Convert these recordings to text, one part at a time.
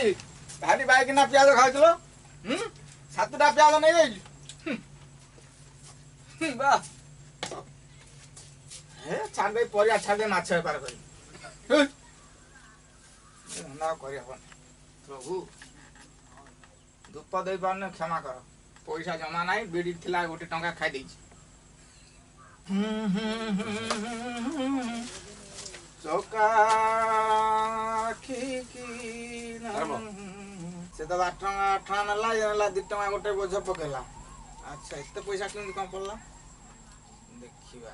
भाई भारी बाइक ना प्याज खाउछलो सातटा प्याज नहीं जाई बा हे छाड़ दे परिया छाड़ दे माछ बेपार करी ना करी हबन प्रभु धूप दे पारने क्षमा कर पैसा जमा नहीं बीड़ी थिला गोटे टंका खाई देछि चौका से तो 8 टंका नाला 2 टंका गोटे बोझ पकेला अच्छा एते पैसा केमती कम पड़ला देखिबा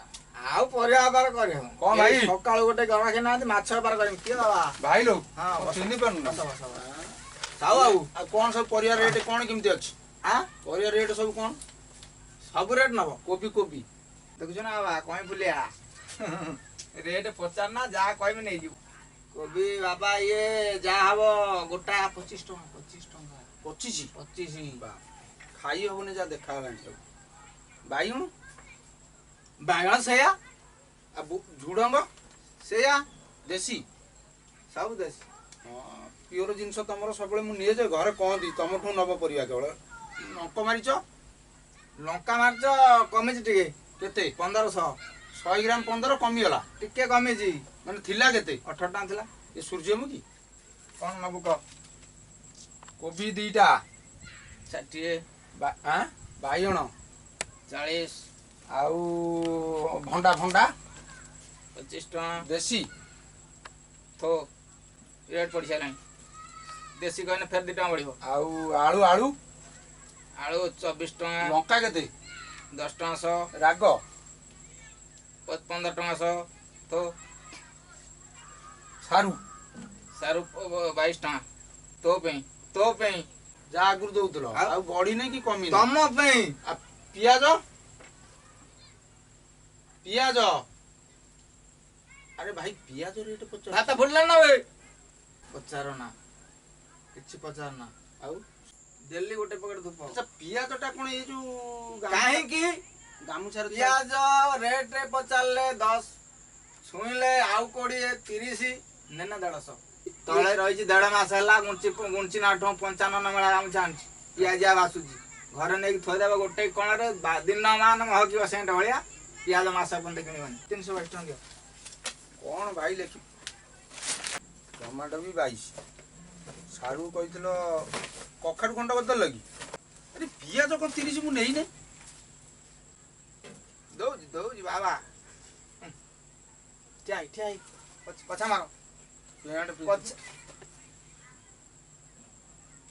आउ परिया व्यापार करे हम कौन भाई सकाळ गोटे गरा के ना माछ व्यापार करम के बाबा भाई लोग हां चिन्नी पानु ना साउ आउ आ कौन सब परिया रेट कौन केमती अछि हां परिया रेट सब कौन सब रेट नबो कोबी देखुछ ना बाबा कहीं भूलिया रेट पचार ना जा कहबे नहीं जी कोबी बाबा ये जा हबो गोटा 25 टंका 25 बा खाई होने जा देखा लाइन सब बाइगण बागण सेया अब झुडंग सेया देसी सब देश हां प्योर जिंस तमरो सबले मु निये जे घरे कहंती तमठू नब परिया केवल अंक मारिच लंका मारच कमिज टिके केते 1500 100 ग्राम 15 कमी गला टिके कमिजी माने थिला केते 18 टका थिला ए सूर्यमुखी कोन नबु क कोबी दीटा 60 हां बाइगण 40 आउ भंडा 25 टका देसी थो रेट पड़ सारा देसी कहने फेर 2 टका बढ़िबो आउ आलू आलू आलू 24 टका लंका केते 10 टका 100 राग 15 टका 100 तो सारू सारू 22 टका तो पे जा आगुर दउतलो आ बड़ी नै कि कमी तम पे आ पियाज अरे भाई पियाज रेट पचार भात भूलला ना वे पचार ना किछि पचार ना आउ दिल्ली गोटे पकेट धूप अच्छा पियाजटा कोन ए जो काहे की गामुछार पियाज रेट रे पचारले 10 छुइले आउ कोड़ी 30 नेना 150 तळे रहिछि 1.5 मास हला गुंची ना 95 मेला हम चाहछि पियाज आसुछि घरे नै थोइ देबा गोटे कोण रे दिन मान हकी सेंट भलिया पियाज मास अपन देखिनिबनी 322 टका कोन भाई लेखि टमाटो भी 22 सारू कहितलो कखारु खंड बदल लगी अरे पियाज कोन 30 मु नै नै दो बाबा ठियाई पछा मारो पेंट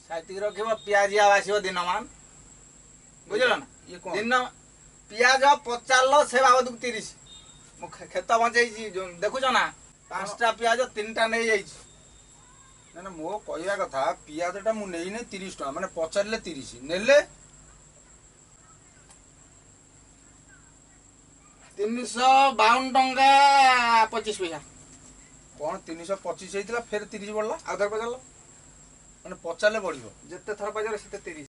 साइतिक रखिबो पियाज आसीबो दिनमान बुझलो ना ये कोन दिन पियाज पचारलो से बाबद 30 मु खेत बंचैछि देखुछ ना 5टा पियाज 3टा नै जाइछि ना ना मो कहया कथा पियाजटा मु नै नै 30 टका माने पचारले 30 नेले 352 टंका 25 पैसा कोन 325 हेतिला फेर 30 बढ़ला आउ थर पचारलो माने पचारले बढ़िबो जत्ते थर पचार सेते 30